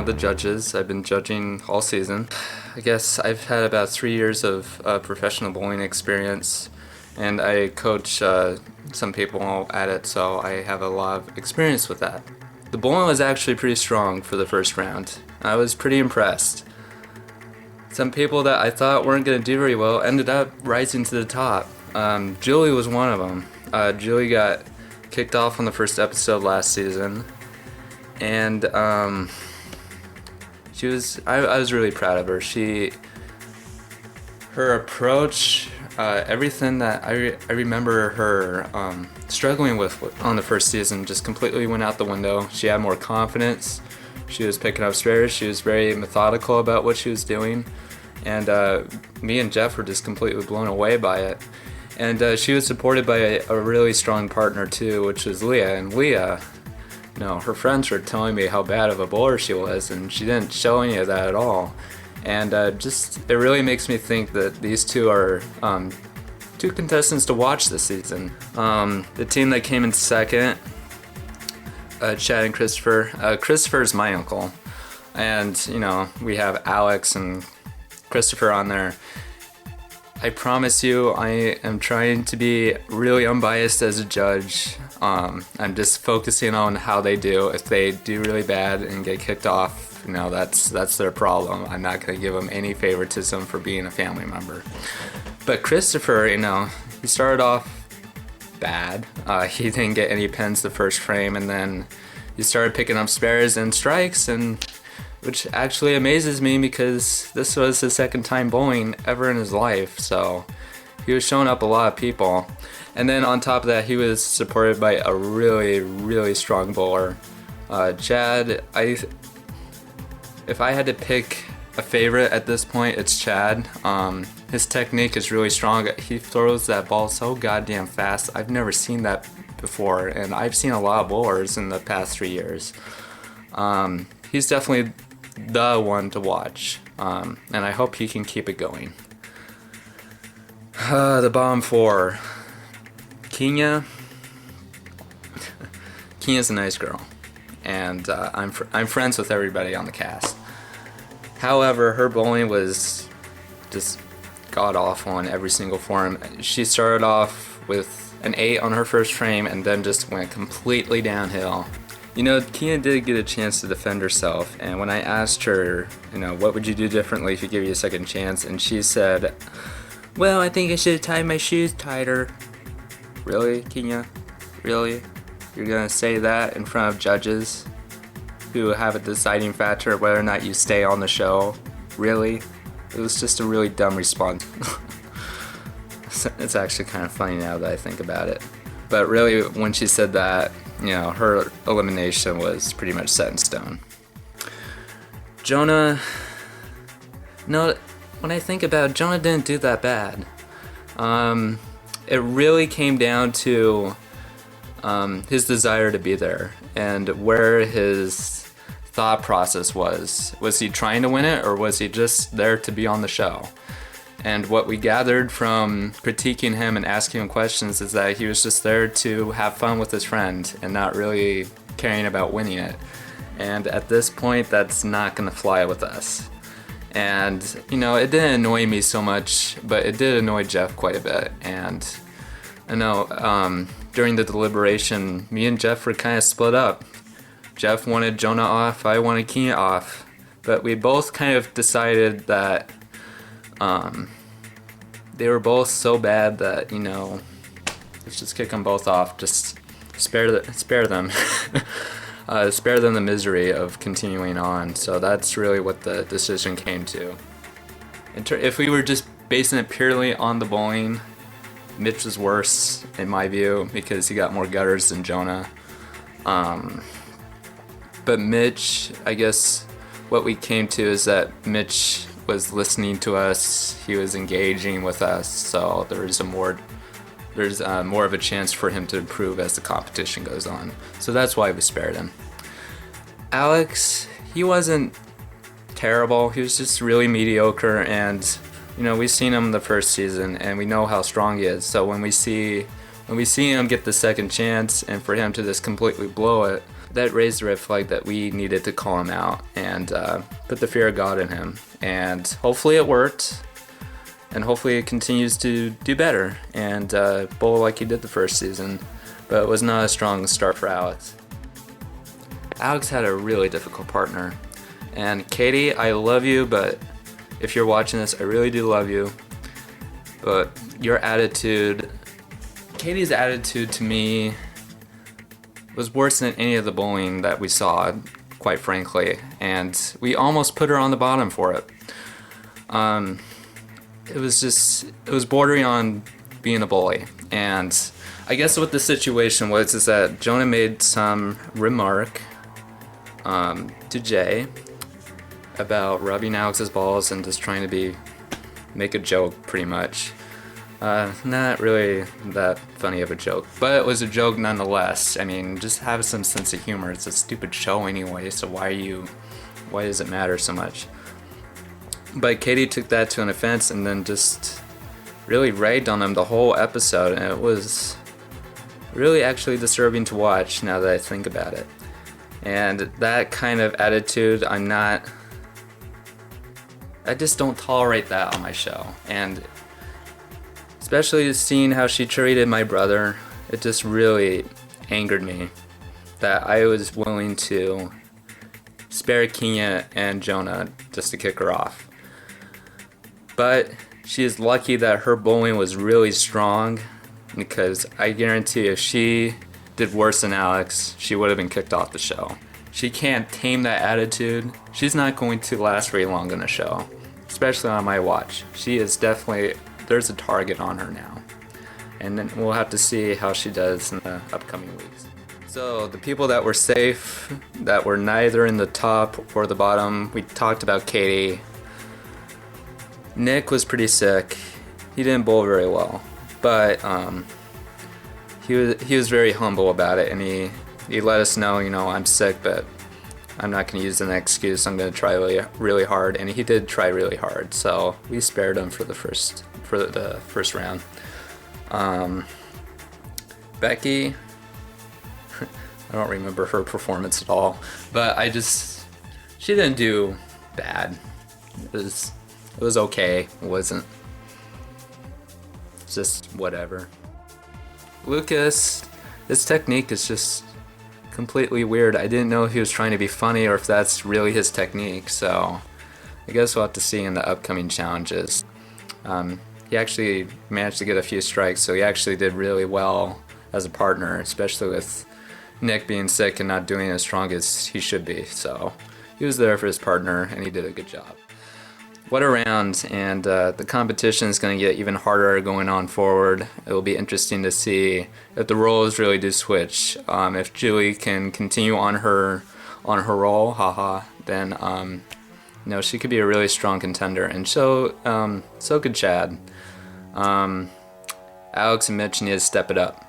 of the judges. I've been judging all season. I guess I've had about 3 years of professional bowling experience, and I coach some people at it, so I have a lot of experience with that. The bowling was actually pretty strong for the first round. I was pretty impressed. Some people that I thought weren't going to do very well ended up rising to the top. Julie was one of them. Julie got kicked off on the first episode last season, and I was really proud of her. Her approach, everything that I remember her struggling with on the first season just completely went out the window. She had more confidence. She was picking up spares. She was very methodical about what she was doing, and me and Jeff were just completely blown away by it. And she was supported by a really strong partner too, which was Leah. And Leah, her friends were telling me how bad of a bowler she was, and she didn't show any of that at all. And it really makes me think that these two are two contestants to watch this season. The team that came in second, Chad and Christopher. Christopher's my uncle, and we have Alex and Christopher on there. I promise you, I am trying to be really unbiased as a judge. I'm just focusing on how they do. If they do really bad and get kicked off, that's their problem. I'm not going to give them any favoritism for being a family member. But Christopher, he started off bad. He didn't get any pins the first frame, and then he started picking up spares and strikes, which actually amazes me because this was his second time bowling ever in his life, so he was showing up a lot of people. And then on top of that, he was supported by a really, really strong bowler. Chad, if I had to pick a favorite at this point, it's Chad. His technique is really strong. He throws that ball so goddamn fast. I've never seen that before, and I've seen a lot of bowlers in the past 3 years. He's definitely the one to watch, and I hope he can keep it going. The bottom four. Keenya. Kenya's a nice girl, and I'm friends with everybody on the cast. However, her bowling was just god-awful in every single form. She started off with an 8 on her first frame and then just went completely downhill. Keenya did get a chance to defend herself, and when I asked her, what would you do differently if you give you a second chance, and she said, well, I think I should have tied my shoes tighter. Really, Keenya? Really? You're gonna say that in front of judges who have a deciding factor whether or not you stay on the show? Really? It was just a really dumb response. It's actually kind of funny now that I think about it. But really, when she said that, her elimination was pretty much set in stone. Jonah, when I think about it, Jonah didn't do that bad. It really came down to his desire to be there and where his thought process was. Was he trying to win it, or was he just there to be on the show? And what we gathered from critiquing him and asking him questions is that he was just there to have fun with his friend and not really caring about winning it. And at this point, that's not going to fly with us. And, it didn't annoy me so much, but it did annoy Jeff quite a bit. And I know during the deliberation, me and Jeff were kind of split up. Jeff wanted Jonah off, I wanted Keenya off. But we both kind of decided that they were both so bad that, let's just kick them both off. Just spare them. Spare them the misery of continuing on. So that's really what the decision came to. If we were just basing it purely on the bowling, Mitch was worse in my view because he got more gutters than Jonah. But Mitch, I guess what we came to is that Mitch was listening to us, he was engaging with us, so there's more of a chance for him to improve as the competition goes on. So that's why we spared him. Alex, he wasn't terrible, he was just really mediocre, and we've seen him the first season and we know how strong he is. So when we see him get the second chance and for him to just completely blow it, that raised the red flag that we needed to call him out and put the fear of God in him. And hopefully it worked, and hopefully it continues to do better and bowl like he did the first season. But it was not a strong start for Alex. Alex had a really difficult partner. And Katie, I love you, but if you're watching this, I really do love you. But your attitude, Katie's attitude to me was worse than any of the bullying that we saw, quite frankly. And we almost put her on the bottom for it. It was bordering on being a bully. And I guess what the situation was is that Jonah made some remark to Jay about rubbing Alex's balls and just trying to make a joke, pretty much. Not really that funny of a joke, but it was a joke nonetheless. I mean, just have some sense of humor. It's a stupid show anyway, so why does it matter so much? But Katie took that to an offense and then just really ragged on him the whole episode, and it was really actually disturbing to watch now that I think about it. And that kind of attitude, I just don't tolerate that on my show. And especially seeing how she treated my brother, it just really angered me that I was willing to spare Keenya and Jonah just to kick her off. But she is lucky that her bullying was really strong, because I guarantee if she did worse than Alex, she would have been kicked off the show. She can't tame that attitude. She's not going to last very long on the show, especially on my watch. She is definitely, there's a target on her now. And then we'll have to see how she does in the upcoming weeks. So the people that were safe, that were neither in the top or the bottom, we talked about Katie. Nick was pretty sick. He didn't bowl very well, but he was very humble about it, and he let us know, I'm sick, but I'm not going to use an excuse. I'm going to try really, really hard, and he did try really hard. So we spared him for the first round. Becky, I don't remember her performance at all, but she didn't do bad. It was okay. It wasn't just whatever. Lucas, his technique is just completely weird. I didn't know if he was trying to be funny or if that's really his technique, so I guess we'll have to see in the upcoming challenges. He actually managed to get a few strikes, so he actually did really well as a partner, especially with Nick being sick and not doing as strong as he should be. So he was there for his partner, and he did a good job. What a round, and the competition is going to get even harder going on forward. It will be interesting to see if the roles really do switch. If Julie can continue on her role, then she could be a really strong contender, and so could Chad. Alex and Mitch need to step it up.